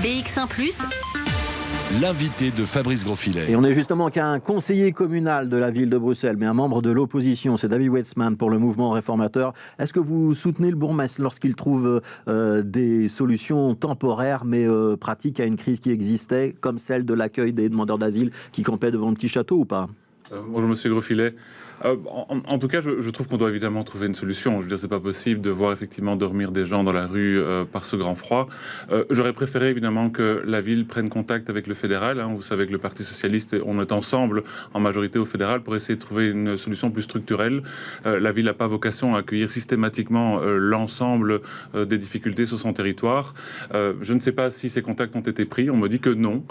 BX1+. L'invité de Fabrice Grosfilet. Et on est justement qu'un conseiller communal de la ville de Bruxelles, mais un membre de l'opposition, c'est David Wetzman pour le mouvement réformateur. Est-ce que vous soutenez le bourgmestre lorsqu'il trouve des solutions temporaires mais pratiques à une crise qui existait, comme celle de l'accueil des demandeurs d'asile qui campaient devant le petit château ou pas ? Bonjour Monsieur Grosfilet. En tout cas, je trouve qu'on doit évidemment trouver une solution. Je veux dire, c'est pas possible de voir effectivement dormir des gens dans la rue par ce grand froid. J'aurais préféré évidemment que la ville prenne contact avec le fédéral. Vous savez que le Parti socialiste, on est ensemble en majorité au fédéral pour essayer de trouver une solution plus structurelle. La ville n'a pas vocation à accueillir systématiquement l'ensemble des difficultés sur son territoire. Je ne sais pas si ces contacts ont été pris. On me dit que non.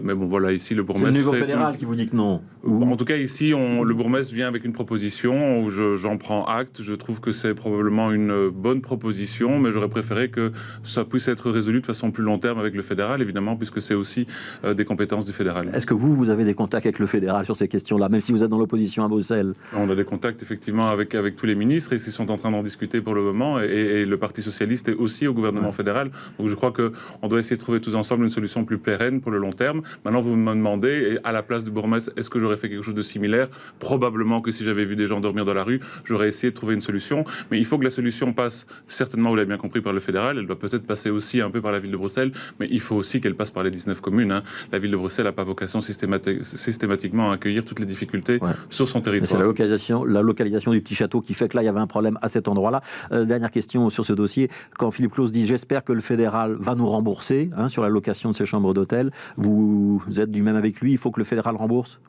Mais bon, voilà, ici le bourgmestre. C'est le niveau fédéral qui vous dit que non. En tout cas, ici, le bourgmestre vient avec une proposition où j'en prends acte. Je trouve que c'est probablement une bonne proposition, mais j'aurais préféré que ça puisse être résolu de façon plus long terme avec le fédéral, évidemment, puisque c'est aussi des compétences du fédéral. Est-ce que vous avez des contacts avec le fédéral sur ces questions-là, même si vous êtes dans l'opposition à Bruxelles ? On a des contacts, effectivement, avec tous les ministres, et ils sont en train d'en discuter pour le moment, et le Parti socialiste est aussi au gouvernement fédéral. Donc je crois qu'on doit essayer de trouver tous ensemble une solution plus pérenne pour le long terme. Maintenant, vous me demandez, à la place du bourgmestre, est-ce que j'aurais fait quelque chose de similaire ? Probablement que si j'avais vu des gens dormir dans la rue, j'aurais essayé de trouver une solution. Mais il faut que la solution passe, certainement, vous l'avez bien compris, par le fédéral. Elle doit peut-être passer aussi un peu par la ville de Bruxelles, mais il faut aussi qu'elle passe par les 19 communes. La ville de Bruxelles n'a pas vocation systématiquement à accueillir toutes les difficultés sur son territoire. C'est la localisation du petit château qui fait que là, il y avait un problème à cet endroit-là. Dernière question sur ce dossier. Quand Philippe Claus dit « J'espère que le fédéral va nous rembourser sur la location de ces chambres d'hôtel », vous êtes du même avec lui, il faut que le fédéral rembourse ?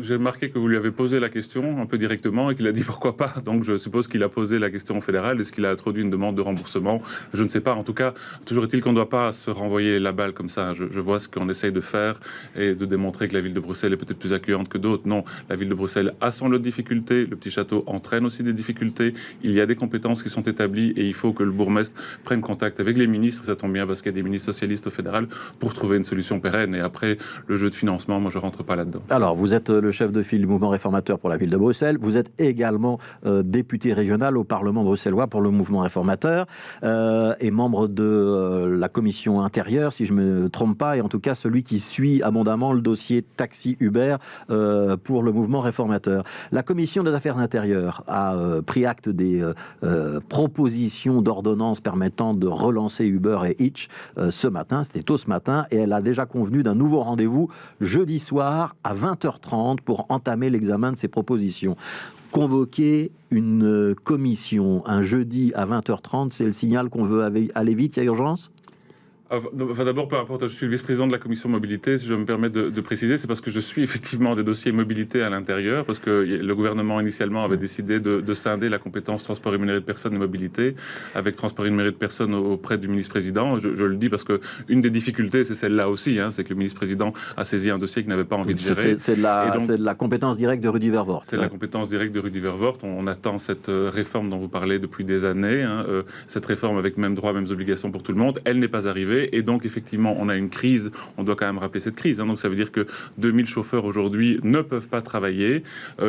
J'ai remarqué que vous lui avez posé la question un peu directement et qu'il a dit pourquoi pas. Donc je suppose qu'il a posé la question au fédéral. Est-ce qu'il a introduit une demande de remboursement ? Je ne sais pas. En tout cas, toujours est-il qu'on ne doit pas se renvoyer la balle comme ça. Je vois ce qu'on essaye de faire et de démontrer que la ville de Bruxelles est peut-être plus accueillante que d'autres. Non, la ville de Bruxelles a son lot de difficultés. Le petit château entraîne aussi des difficultés. Il y a des compétences qui sont établies et il faut que le bourgmestre prenne contact avec les ministres. Ça tombe bien parce qu'il y a des ministres socialistes au fédéral pour trouver une solution pérenne. Et après, le jeu de financement, moi je rentre pas là-dedans. Alors, vous êtes le chef de file du mouvement réformateur pour la ville de Bruxelles. Vous êtes également député régional au Parlement bruxellois pour le mouvement réformateur et membre de la commission intérieure, si je ne me trompe pas, et en tout cas celui qui suit abondamment le dossier taxi Uber pour le mouvement réformateur. La commission des affaires intérieures a pris acte des propositions d'ordonnance permettant de relancer Uber et Hitch ce matin, c'était tôt ce matin, et elle a déjà convenu d'un nouveau rendez-vous jeudi soir à 20h30 pour entamer l'examen de ces propositions. Convoquer une commission un jeudi à 20h30, c'est le signal qu'on veut aller vite, il y a urgence ? Enfin, d'abord, peu importe, je suis le vice-président de la commission mobilité, si je me permets de préciser, c'est parce que je suis effectivement des dossiers mobilité à l'intérieur, parce que le gouvernement initialement avait décidé de scinder la compétence transport rémunéré de personnes et mobilité, avec transport rémunéré de personnes auprès du ministre-président. Je le dis parce que une des difficultés, c'est celle-là aussi, c'est que le ministre-président a saisi un dossier qu'il n'avait pas envie de gérer. C'est de la compétence directe de Rudy Vervoort. C'est la compétence directe de Rudy Vervoort. On attend cette réforme dont vous parlez depuis des années, cette réforme avec mêmes droits, mêmes obligations pour tout le monde. Elle n'est pas arrivée. Et donc, effectivement, on a une crise. On doit quand même rappeler cette crise. Donc, ça veut dire que 2000 chauffeurs aujourd'hui ne peuvent pas travailler.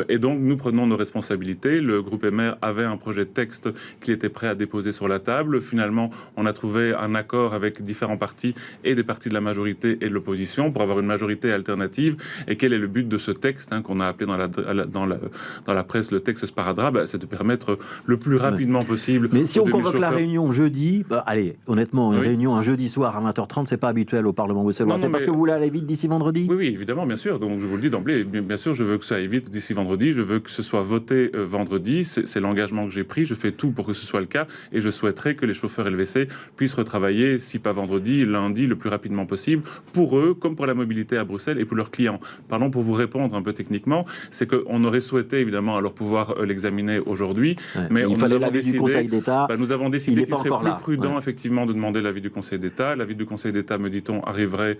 Et donc, nous prenons nos responsabilités. Le groupe MR avait un projet de texte qu'il était prêt à déposer sur la table. Finalement, on a trouvé un accord avec différents partis et des partis de la majorité et de l'opposition pour avoir une majorité alternative. Et quel est le but de ce texte qu'on a appelé dans la presse le texte sparadrap ? C'est de permettre le plus rapidement possible. Mais si on convoque chauffeurs... la réunion jeudi, allez, honnêtement, une réunion un jeudi soir à 20h30, c'est pas habituel au Parlement bruxellois. C'est parce que vous voulez aller vite d'ici vendredi ? Oui, évidemment, bien sûr. Donc je vous le dis d'emblée, bien sûr, je veux que ça aille vite d'ici vendredi. Je veux que ce soit voté vendredi. C'est l'engagement que j'ai pris. Je fais tout pour que ce soit le cas. Et je souhaiterais que les chauffeurs LVC puissent retravailler, si pas vendredi, lundi, le plus rapidement possible, pour eux, comme pour la mobilité à Bruxelles et pour leurs clients. Pardon, pour vous répondre un peu techniquement, c'est qu'on aurait souhaité, évidemment, alors pouvoir l'examiner aujourd'hui. Mais il fallait l'avis du Conseil d'État. Nous avons décidé qu'il serait plus prudent, Ouais. effectivement, de demander l'avis du Conseil d'État. L'avis du Conseil d'État, me dit-on, arriverait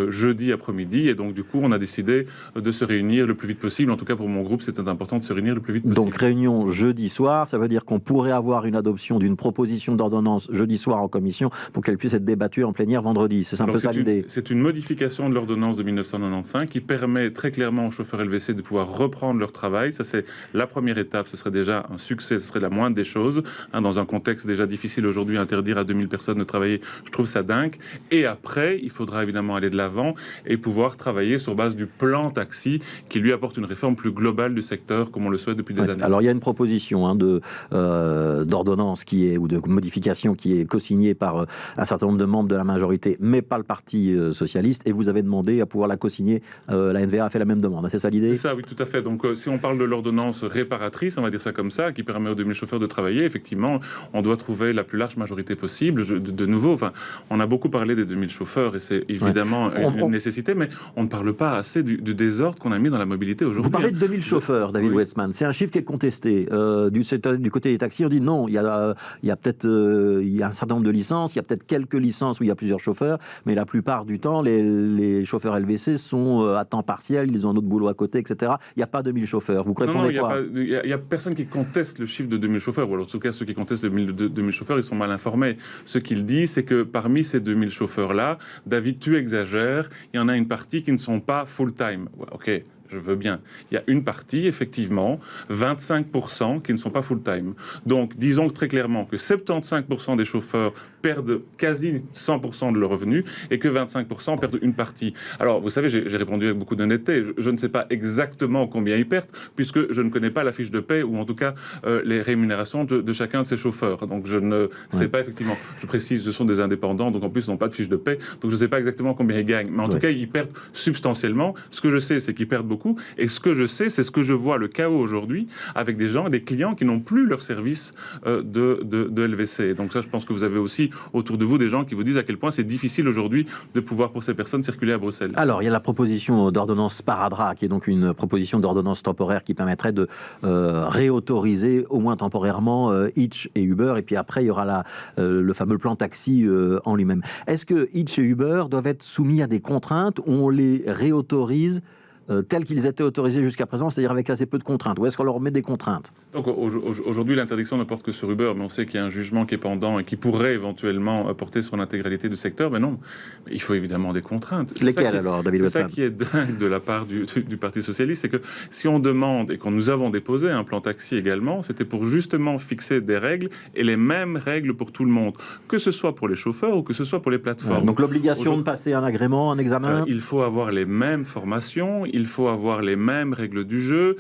jeudi après-midi. Et donc, du coup, on a décidé de se réunir le plus vite possible. En tout cas, pour mon groupe, c'était important de se réunir le plus vite possible. Donc, réunion jeudi soir, ça veut dire qu'on pourrait avoir une adoption d'une proposition d'ordonnance jeudi soir en commission pour qu'elle puisse être débattue en plénière vendredi. C'est un peu ça l'idée. C'est une modification de l'ordonnance de 1995 qui permet très clairement aux chauffeurs LVC de pouvoir reprendre leur travail. Ça, c'est la première étape. Ce serait déjà un succès. Ce serait la moindre des choses. Dans un contexte déjà difficile aujourd'hui, interdire à 2000 personnes de travailler, je trouve ça dingue. dingue. Et après, il faudra évidemment aller de l'avant et pouvoir travailler sur base du plan taxi qui lui apporte une réforme plus globale du secteur, comme on le souhaite depuis des années. Alors, il y a une proposition d'ordonnance ou de modification qui est co-signée par un certain nombre de membres de la majorité, mais pas le Parti socialiste, et vous avez demandé à pouvoir la co-signer. La NVA a fait la même demande, c'est ça l'idée? C'est ça, oui, tout à fait. Donc, si on parle de l'ordonnance réparatrice, on va dire ça comme ça, qui permet aux 2000 chauffeurs de travailler, effectivement, on doit trouver la plus large majorité possible. De nouveau, on a beaucoup parlé des 2000 chauffeurs, et c'est évidemment une nécessité, mais on ne parle pas assez du désordre qu'on a mis dans la mobilité aujourd'hui. Vous parlez de 2000 chauffeurs, David Wetzmann. C'est un chiffre qui est contesté. Du côté des taxis, on dit non, il y a un certain nombre de licences, il y a peut-être quelques licences où il y a plusieurs chauffeurs, mais la plupart du temps, les chauffeurs LVC sont à temps partiel, ils ont un autre boulot à côté, etc. Il n'y a pas 2000 chauffeurs. Vous répondez quoi? Il n'y a personne qui conteste le chiffre de 2000 chauffeurs, ou alors en tout cas ceux qui contestent 2000 chauffeurs, ils sont mal informés. Ce qu'il dit, c'est que parmi ces 2000 chauffeurs-là, David, tu exagères, il y en a une partie qui ne sont pas full-time. Ouais, ok. Je veux bien. Il y a une partie, effectivement, 25% qui ne sont pas full-time. Donc, disons très clairement que 75% des chauffeurs perdent quasi 100% de leurs revenus et que 25% perdent une partie. Alors, vous savez, j'ai répondu avec beaucoup d'honnêteté. Je ne sais pas exactement combien ils perdent, puisque je ne connais pas la fiche de paie ou en tout cas les rémunérations de chacun de ces chauffeurs. Donc, je ne sais pas effectivement. Je précise, ce sont des indépendants, donc en plus, ils n'ont pas de fiche de paie. Donc, je ne sais pas exactement combien ils gagnent. Mais en tout cas, ils perdent substantiellement. Ce que je sais, c'est qu'ils perdent beaucoup. Et ce que je sais, c'est ce que je vois, le chaos aujourd'hui, avec des gens, des clients qui n'ont plus leur service de LVC. Donc ça, je pense que vous avez aussi autour de vous des gens qui vous disent à quel point c'est difficile aujourd'hui de pouvoir, pour ces personnes, circuler à Bruxelles. Alors, il y a la proposition d'ordonnance Sparadrap, qui est donc une proposition d'ordonnance temporaire qui permettrait de réautoriser, au moins temporairement, Hitch et Uber. Et puis après, il y aura le fameux plan taxi en lui-même. Est-ce que Hitch et Uber doivent être soumis à des contraintes où on les réautorise tels qu'ils étaient autorisés jusqu'à présent, c'est-à-dire avec assez peu de contraintes? Ou est-ce qu'on leur met des contraintes? Donc aujourd'hui, l'interdiction ne porte que sur Uber, mais on sait qu'il y a un jugement qui est pendant et qui pourrait éventuellement porter sur l'intégralité du secteur. Mais non, il faut évidemment des contraintes. Lesquelles alors, David Wetzmann? C'est ça qui est dingue de la part du Parti socialiste, c'est que si on demande, et quand nous avons déposé un plan taxi également, c'était pour justement fixer des règles, et les mêmes règles pour tout le monde, que ce soit pour les chauffeurs ou que ce soit pour les plateformes. Donc l'obligation de passer un agrément, un examen? Il faut avoir les mêmes formations, il faut avoir les mêmes règles du jeu.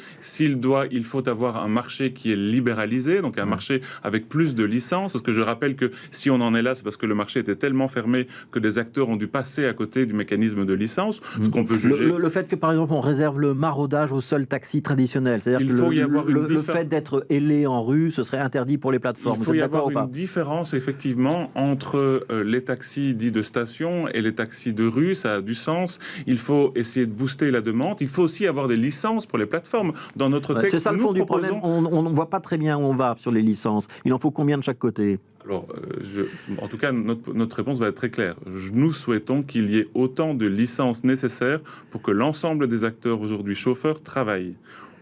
Il faut avoir un marché qui est libéralisé, donc un marché avec plus de licences, parce que je rappelle que si on en est là, c'est parce que le marché était tellement fermé que des acteurs ont dû passer à côté du mécanisme de licence, ce qu'on peut juger. Le fait que, par exemple, on réserve le maraudage au seul taxi traditionnel, c'est-à-dire que le fait d'être ailé en rue, ce serait interdit pour les plateformes. Il faut y avoir une différence, effectivement, entre les taxis dits de station et les taxis de rue, ça a du sens. Il faut essayer de booster la demande. Il faut aussi avoir des licences pour les plateformes. Dans notre texte, c'est ça le fond du problème. On ne voit pas très bien où on va sur les licences. Il en faut combien de chaque côté? Alors, en tout cas, notre réponse va être très claire. Nous souhaitons qu'il y ait autant de licences nécessaires pour que l'ensemble des acteurs aujourd'hui chauffeurs travaillent.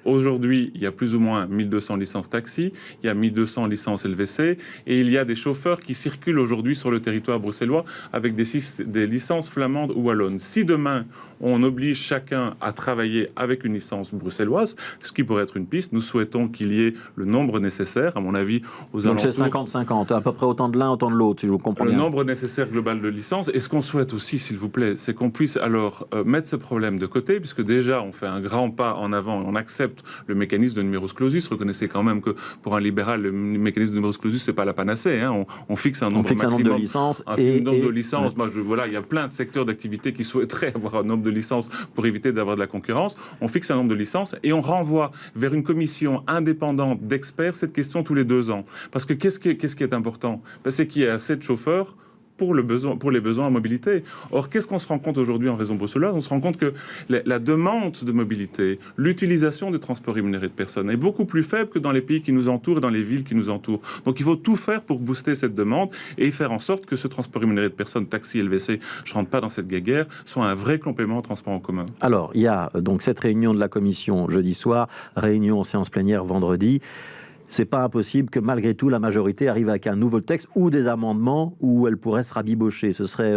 Aujourd'hui, il y a plus ou moins 1200 licences taxi, il y a 1200 licences LVC, et il y a des chauffeurs qui circulent aujourd'hui sur le territoire bruxellois avec des licences flamandes ou wallonnes. Si demain, on oblige chacun à travailler avec une licence bruxelloise, ce qui pourrait être une piste, nous souhaitons qu'il y ait le nombre nécessaire, à mon avis, aux alentours... Donc c'est 50-50, à peu près autant de l'un, autant de l'autre, si je vous comprends bien. Le nombre nécessaire global de licences. Et ce qu'on souhaite aussi, s'il vous plaît, c'est qu'on puisse alors mettre ce problème de côté, puisque déjà, on fait un grand pas en avant, on accepte le mécanisme de numerus clausus. Reconnaissez quand même que pour un libéral, le mécanisme de numerus clausus, c'est pas la panacée. Hein. On fixe un nombre maximum, de licences. Nombre de licences. Moi, voilà, il y a plein de secteurs d'activité qui souhaiteraient avoir un nombre de licences pour éviter d'avoir de la concurrence. On fixe un nombre de licences et on renvoie vers une commission indépendante d'experts cette question tous les 2 ans. Parce que qu'est-ce qui est important? C'est qu'il y ait assez de chauffeurs pour les besoins en mobilité. Or, qu'est-ce qu'on se rend compte aujourd'hui en région bruxelloise? On se rend compte que la demande de mobilité, l'utilisation des transports rémunérés de personnes est beaucoup plus faible que dans les pays qui nous entourent et dans les villes qui nous entourent. Donc, il faut tout faire pour booster cette demande et faire en sorte que ce transport rémunéré de personnes, taxi, LVC, je ne rentre pas dans cette guéguerre, soit un vrai complément au transport en commun. Alors, il y a donc cette réunion de la commission jeudi soir, réunion en séance plénière vendredi. C'est pas impossible que malgré tout la majorité arrive avec un nouveau texte ou des amendements où elle pourrait se rabibocher. Ce serait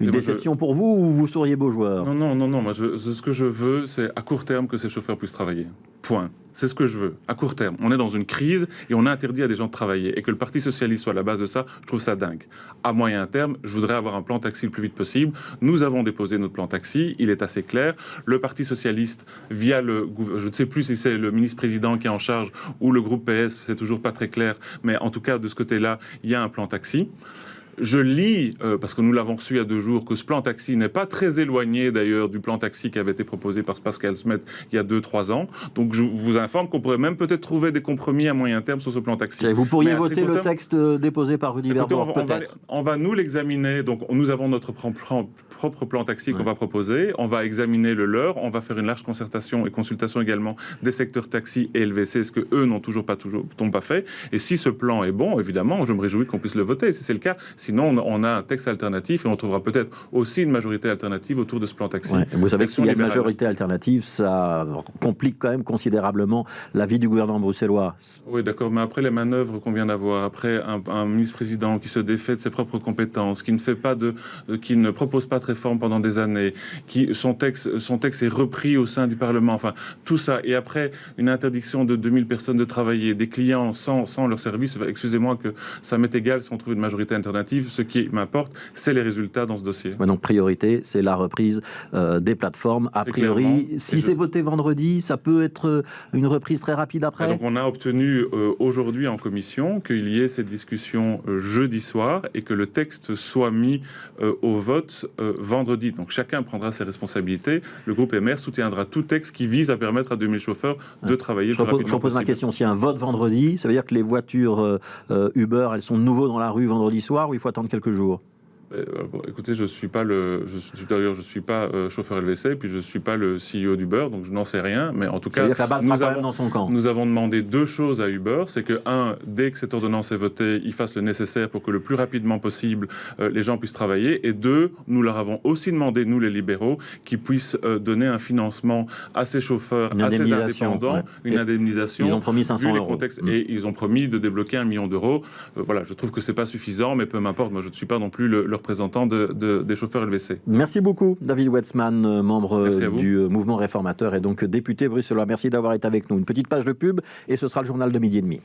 une déception pour vous ou vous seriez beau joueur? Non. Moi, ce que je veux, c'est à court terme que ces chauffeurs puissent travailler. Point. c'est ce que je veux, à court terme. On est dans une crise et on interdit à des gens de travailler. Et que le Parti socialiste soit à la base de ça, je trouve ça dingue. À moyen terme, je voudrais avoir un plan taxi le plus vite possible. Nous avons déposé notre plan taxi, il est assez clair. Le Parti socialiste, via je ne sais plus si c'est le ministre-président qui est en charge ou le groupe PS, c'est toujours pas très clair, mais en tout cas, de ce côté-là, il y a un plan taxi. Je lis, parce que nous l'avons reçu il y a 2 jours, que ce plan taxi n'est pas très éloigné d'ailleurs du plan taxi qui avait été proposé par Pascal Smet il y a 2-3 ans. Donc je vous informe qu'on pourrait même peut-être trouver des compromis à moyen terme sur ce plan taxi. Vous pourriez voter le texte déposé par Rudy Verdorf, peut-être. On va nous l'examiner. Donc nous avons notre propre plan taxi qu'on va proposer. On va examiner le leur. On va faire une large concertation et consultation également des secteurs taxi et LVC, ce que eux n'ont pas fait. Et si ce plan est bon, évidemment, je me réjouis qu'on puisse le voter. Si c'est le cas. Sinon, on a un texte alternatif et on trouvera peut-être aussi une majorité alternative autour de ce plan taxi. Ouais, vous savez que s'il y a une majorité alternative, ça complique quand même considérablement la vie du gouvernement bruxellois. Oui, d'accord, mais après les manœuvres qu'on vient d'avoir, après un ministre-président qui se défait de ses propres compétences, qui ne propose pas de réforme pendant des années, son texte est repris au sein du Parlement, enfin tout ça, et après une interdiction de 2000 personnes de travailler, des clients sans leur service, excusez-moi que ça m'est égal si on trouve une majorité alternative. Ce qui m'importe, c'est les résultats dans ce dossier. Ouais, donc priorité, c'est la reprise des plateformes. A priori, si c'est voté vendredi, ça peut être une reprise très rapide après. Donc on a obtenu aujourd'hui en commission qu'il y ait cette discussion jeudi soir et que le texte soit mis au vote vendredi. Donc chacun prendra ses responsabilités. Le groupe MR soutiendra tout texte qui vise à permettre à 2000 chauffeurs de travailler le plus rapidement possible. Je repose ma question. S'il y a un vote vendredi, ça veut dire que les voitures Uber, elles sont de nouveau dans la rue vendredi soir ou il faut attendre quelques jours? Bon, écoutez, je suis pas chauffeur LVC, puis je suis pas le CEO d'Uber, donc je n'en sais rien. Mais en tout cas, nous avons demandé 2 choses à Uber, c'est que dès que cette ordonnance est votée, ils fassent le nécessaire pour que le plus rapidement possible les gens puissent travailler. Et 2, nous leur avons aussi demandé, nous les libéraux, qu'ils puissent donner un financement à ces chauffeurs, à ces indépendants, une indemnisation. Ils ont promis 500 euros. Et ils ont promis de débloquer 1 million d'euros. Voilà, je trouve que c'est pas suffisant, mais peu m'importe. Moi, je ne suis pas non plus le représentant des chauffeurs LVC. Merci beaucoup, David Wetzman, membre du mouvement réformateur et donc député bruxellois. Merci d'avoir été avec nous. Une petite page de pub et ce sera le journal de 12h30.